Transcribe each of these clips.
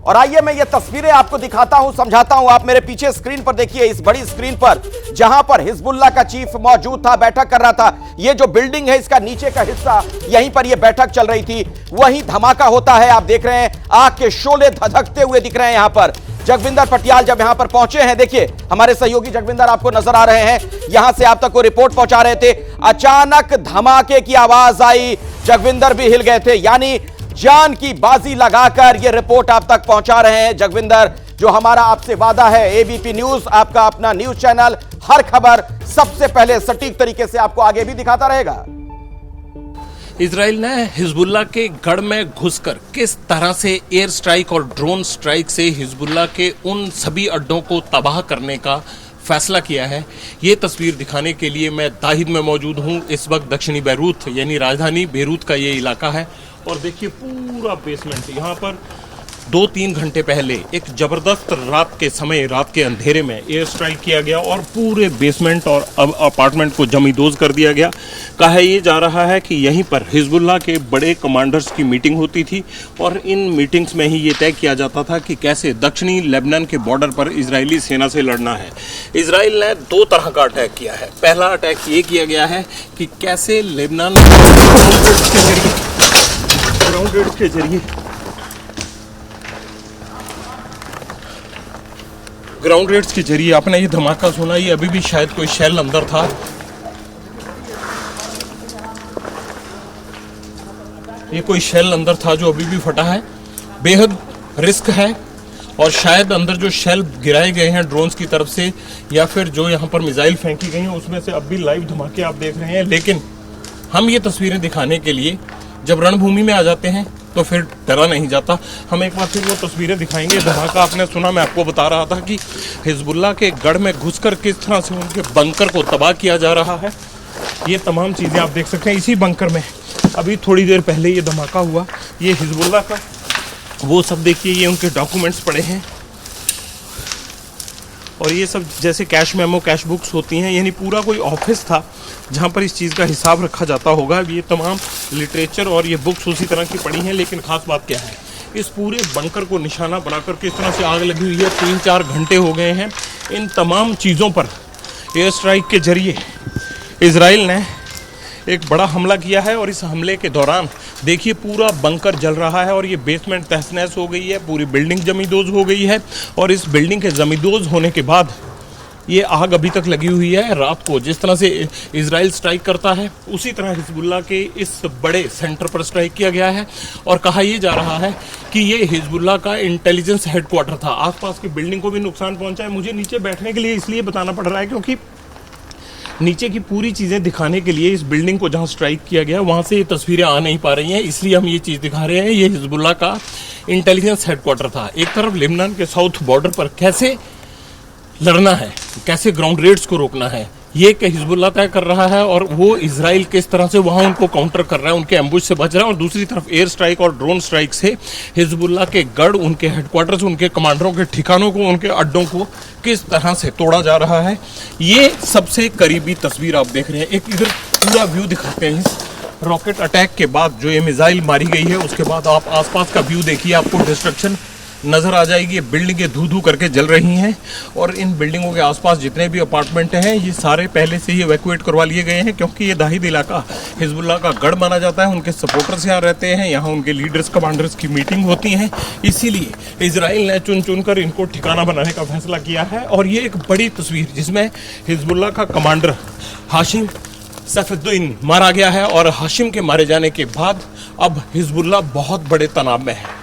और आइए मैं ये तस्वीरें आपको दिखाता हूं, समझाता हूं। आप मेरे पीछे स्क्रीन पर देखिए, इस बड़ी स्क्रीन पर जहां पर हिजबुल्लाह का चीफ मौजूद था, बैठक कर रहा था। ये जो बिल्डिंग है इसका नीचे का हिस्सा, यहीं पर ये बैठक चल रही थी, वहीं धमाका होता है। आप देख रहे हैं आग के शोले धधकते हुए दिख रहे हैं। यहां पर जगविंदर पटियाल जब यहां पर पहुंचे हैं, देखिए हमारे सहयोगी जगविंदर आपको नजर आ रहे हैं, यहां से आप तक को रिपोर्ट पहुंचा रहे थे। अचानक धमाके की आवाज आई, जगविंदर भी हिल गए थे, यानी जान की बाजी लगाकर यह रिपोर्ट आप तक पहुंचा रहे हैं जगविंदर। जो हमारा आपसे वादा है, एबीपी न्यूज आपका अपना न्यूज चैनल, हर खबर सबसे पहले सटीक तरीके से आपको आगे भी दिखाता रहेगा। इजराइल ने हिजबुल्लाह के गढ़ में घुसकर किस तरह से एयर स्ट्राइक और ड्रोन स्ट्राइक से हिजबुल्लाह के उन सभी अड्डों को तबाह करने का फैसला किया है, ये तस्वीर दिखाने के लिए मैं दाहिद में मौजूद हूँ। इस वक्त दक्षिणी बैरूत यानी राजधानी बेरूत का ये इलाका है और देखिए पूरा बेसमेंट। यहाँ पर 2-3 घंटे पहले एक जबरदस्त रात के समय, रात के अंधेरे में एयर स्ट्राइक किया गया और पूरे बेसमेंट और अपार्टमेंट को जमींदोज कर दिया गया। कहा ये जा रहा है कि यहीं पर हिजबुल्लाह के बड़े कमांडर्स की मीटिंग होती थी और इन मीटिंग्स में ही ये तय किया जाता था कि कैसे दक्षिणी लेबनान के बॉर्डर पर इजरायली सेना से लड़ना है। इजराइल ने 2 तरह का अटैक किया है। पहला अटैक ये किया गया है कि कैसे लेबनान ग्राउंड रेड के जरिए ग्राउंड रेड्स के जरिए आपने ये धमाका सुना, ये अभी भी शायद कोई शेल अंदर था। ये कोई शेल अंदर था जो अभी भी फटा है। बेहद रिस्क है और शायद अंदर जो शेल गिराए गए हैं ड्रोन्स की तरफ से या फिर जो यहाँ पर मिसाइल फेंकी गई हैं उसमें से अब भी लाइव धमाके आप देख रहे हैं। लेकिन हम ये तस्वीरें दिखाने के लिए जब रणभूमि में आ जाते हैं तो फिर डरा नहीं जाता। हम एक बार फिर वो तस्वीरें दिखाएंगे। धमाका आपने सुना, मैं आपको बता रहा था कि हिजबुल्लाह के गढ़ में घुसकर किस तरह से उनके बंकर को तबाह किया जा रहा है। ये तमाम चीज़ें आप देख सकते हैं। इसी बंकर में अभी थोड़ी देर पहले ये धमाका हुआ। ये हिजबुल्लाह का वो सब देखिए, ये उनके डॉक्यूमेंट्स पड़े हैं और ये सब जैसे कैश मेमो, कैश बुक्स होती हैं, यानी पूरा कोई ऑफिस था जहाँ पर इस चीज़ का हिसाब रखा जाता होगा। ये तमाम लिटरेचर और ये बुक्स उसी तरह की पड़ी हैं। लेकिन ख़ास बात क्या है, इस पूरे बंकर को निशाना बनाकर किस तरह से आग लगी हुई है। 3-4 घंटे हो गए हैं। इन तमाम चीज़ों पर एयर स्ट्राइक के जरिए इजराइल ने एक बड़ा हमला किया है और इस हमले के दौरान देखिए पूरा बंकर जल रहा है और ये बेसमेंट तहस नहस हो गई है, पूरी बिल्डिंग जमींदोज हो गई है। और इस बिल्डिंग के जमींदोज होने के बाद ये आग अभी तक लगी हुई है। रात को जिस तरह से इजराइल स्ट्राइक करता है उसी तरह हिजबुल्लाह के इस बड़े सेंटर पर स्ट्राइक किया गया है और कहा यह जा रहा है कि ये हिजबुल्लाह का इंटेलिजेंस हेडक्वार्टर था। आसपास की बिल्डिंग को भी नुकसान पहुंचा है। मुझे नीचे बैठने के लिए इसलिए बताना पड़ रहा है क्योंकि नीचे की पूरी चीज़ें दिखाने के लिए इस बिल्डिंग को जहां स्ट्राइक किया गया वहां से ये तस्वीरें आ नहीं पा रही हैं, इसलिए हम ये चीज़ दिखा रहे हैं। ये हिजबुल्लाह का इंटेलिजेंस हेडक्वार्टर था। एक तरफ लेबनान के साउथ बॉर्डर पर कैसे लड़ना है, कैसे ग्राउंड रेड्स को रोकना है, ये कि हिजबुल्लाह तय कर रहा है और वो इजराइल किस तरह से वहाँ उनको काउंटर कर रहा है, उनके एम्बुश से बच रहा है। और दूसरी तरफ एयर स्ट्राइक और ड्रोन स्ट्राइक से हिजबुल्लाह के गढ़, उनके हेडक्वार्टर्स, उनके कमांडरों के ठिकानों को, उनके अड्डों को किस तरह से तोड़ा जा रहा है। ये सबसे करीबी तस्वीर आप देख रहे हैं। एक इधर पूरा व्यू दिखाते हैं इस रॉकेट अटैक के बाद जो ये मिसाइल मारी गई है उसके बाद आप आसपास का व्यू देखिए, आपको डिस्ट्रक्शन नज़र आ जाएगी। ये बिल्डिंगें धू धू करके जल रही हैं और इन बिल्डिंगों के आसपास जितने भी अपार्टमेंट हैं ये सारे पहले से ही इवैक्यूएट करवा लिए गए हैं क्योंकि ये दाहिद इलाका हिजबुल्लाह का गढ़ माना जाता है। उनके सपोर्टर्स यहाँ रहते हैं, यहाँ उनके लीडर्स, कमांडर्स की मीटिंग होती हैं। इसीलिए इजराइल ने चुन चुन कर इनको ठिकाना बनाने का फैसला किया है। और ये एक बड़ी तस्वीर जिसमें हिजबुल्लाह का कमांडर हाशिम सैफुद्दीन मारा गया है और हाशिम के मारे जाने के बाद अब हिजबुल्लाह बहुत बड़े तनाव में है।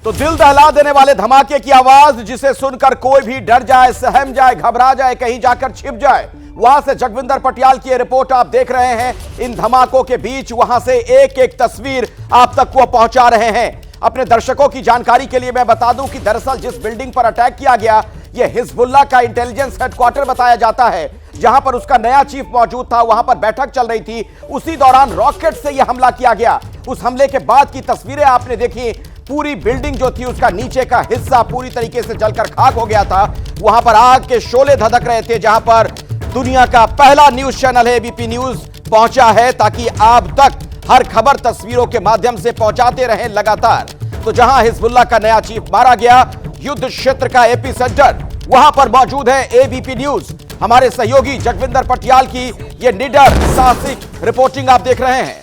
तो दिल दहला देने वाले धमाके की आवाज जिसे सुनकर कोई भी डर जाए, सहम जाए, घबरा जाए, कहीं जाकर छिप जाए, वहां से जगविंदर पटियाल की रिपोर्ट आप देख रहे हैं। इन धमाकों के बीच वहां से एक एक तस्वीर आप तक वो पहुंचा रहे हैं। अपने दर्शकों की जानकारी के लिए मैं बता दूं कि दरअसल जिस बिल्डिंग पर अटैक किया गया यह हिजबुल्लाह का इंटेलिजेंस हेडक्वार्टर बताया जाता है, जहां पर उसका नया चीफ मौजूद था। वहां पर बैठक चल रही थी, उसी दौरान रॉकेट से यह हमला किया गया। उस हमले के बाद की तस्वीरें आपने देखी। पूरी बिल्डिंग जो थी उसका नीचे का हिस्सा पूरी तरीके से जलकर खाक हो गया था। वहां पर आग के शोले धधक रहे थे, जहां पर दुनिया का पहला न्यूज चैनल है एबीपी न्यूज पहुंचा है ताकि आप तक हर खबर तस्वीरों के माध्यम से पहुंचाते रहें लगातार। तो जहां हिजबुल्लाह का नया चीफ मारा गया, युद्ध क्षेत्र का एपी सेंटर, वहां पर मौजूद है एबीपी न्यूज। हमारे सहयोगी जगविंदर पटियाल की यह निडर साहसिक रिपोर्टिंग आप देख रहे हैं।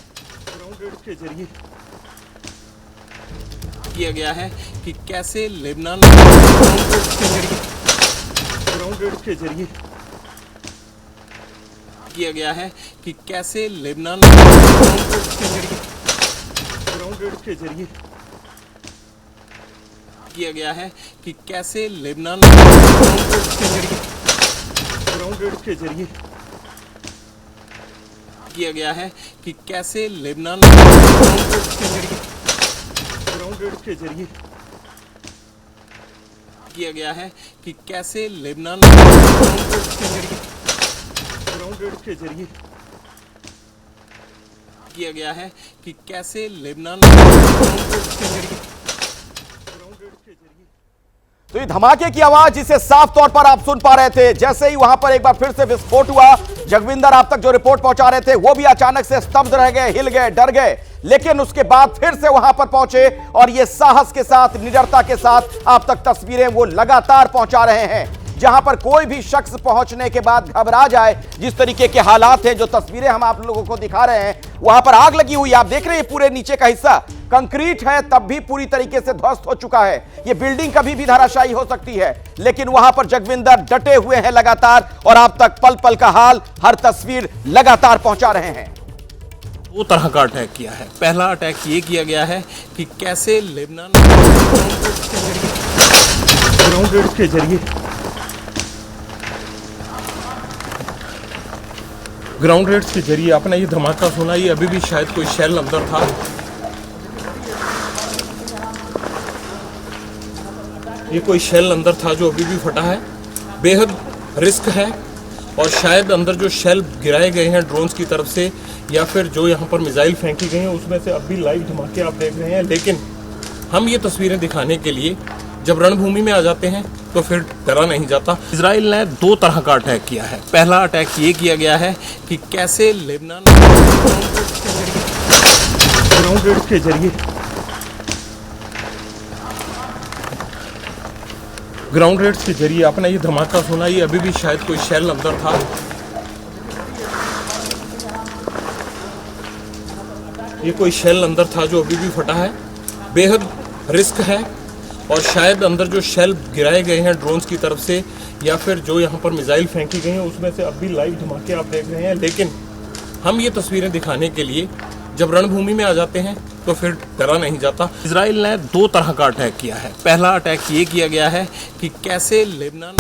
के जरिए किया गया है कि कैसे लेबनान ग्राउंड रेड के जरिए किया गया है कि कैसे लेबनान ग्राउंड रेड के जरिए किया गया है कि कैसे लेबनान ग्राउंड रेड के जरिए किया गया है कि कैसे लेबनान ग्राउंड रेड के जरिए किया गया है कि कैसे लेबनान ग्राउंड रेड के जरिए किया गया है कि कैसे लेबनान ग्राउंड रेड के जरिए। तो ये धमाके की आवाज जिसे साफ तौर पर आप सुन पा रहे थे, जैसे ही वहां पर एक बार फिर से विस्फोट हुआ, जगविंदर आप तक जो रिपोर्ट पहुंचा रहे थे वो भी अचानक से स्तब्ध रह गए, हिल गए, डर गए। लेकिन उसके बाद फिर से वहां पर पहुंचे और ये साहस के साथ, निडरता के साथ आप तक तस्वीरें वो लगातार पहुंचा रहे हैं। जहां पर कोई भी शख्स पहुंचने के बाद घबरा जाए, जिस तरीके के हालात हैं, जो तस्वीरें हम आप लोगों को दिखा रहे हैं, वहां पर आग लगी हुई आप देख रहे हैं। पूरे नीचे का हिस्सा कंक्रीट है, तब भी पूरी तरीके से ध्वस्त हो चुका है। यह बिल्डिंग कभी भी धराशायी हो सकती है, लेकिन वहां पर जगविंदर डटे हुए हैं लगातार और आप तक पल पल का हाल, हर तस्वीर लगातार पहुंचा रहे हैं। दो तरह का अटैक किया है। पहला अटैक ये किया गया है कि कैसे लेबनान ग्राउंड रेड के जरिए ग्राउंड रेड्स के जरिए आपने ये धमाका सुना, ये अभी भी शायद कोई शेल अंदर था। ये कोई शेल अंदर था जो अभी भी फटा है। बेहद रिस्क है और शायद अंदर जो शेल गिराए गए हैं ड्रोन्स की तरफ से या फिर जो यहाँ पर मिसाइल फेंकी गई हैं उसमें से अब भी लाइव धमाके आप देख रहे हैं। लेकिन हम ये तस्वीरें दिखाने के लिए जब रणभूमि में आ जाते हैं तो फिर डरा नहीं जाता। इजराइल ने दो तरह का अटैक किया है। पहला अटैक ये किया गया है कि कैसे लेबनान ग्राउंड रेड के जरिए ग्राउंड रेड्स के जरिए आपने ये धमाका सुना, ये अभी भी शायद कोई शेल अंदर था। ये कोई शेल अंदर था जो अभी भी फटा है। बेहद रिस्क है और शायद अंदर जो शेल गिराए गए हैं ड्रोन्स की तरफ से या फिर जो यहाँ पर मिसाइल फेंकी गई हैं उसमें से अब भी लाइव धमाके आप देख रहे हैं। लेकिन हम ये तस्वीरें दिखाने के लिए जब रणभूमि में आ जाते हैं तो फिर डरा नहीं जाता। इजराइल ने दो तरह का अटैक किया है। पहला अटैक ये किया गया है कि कैसे लेबनान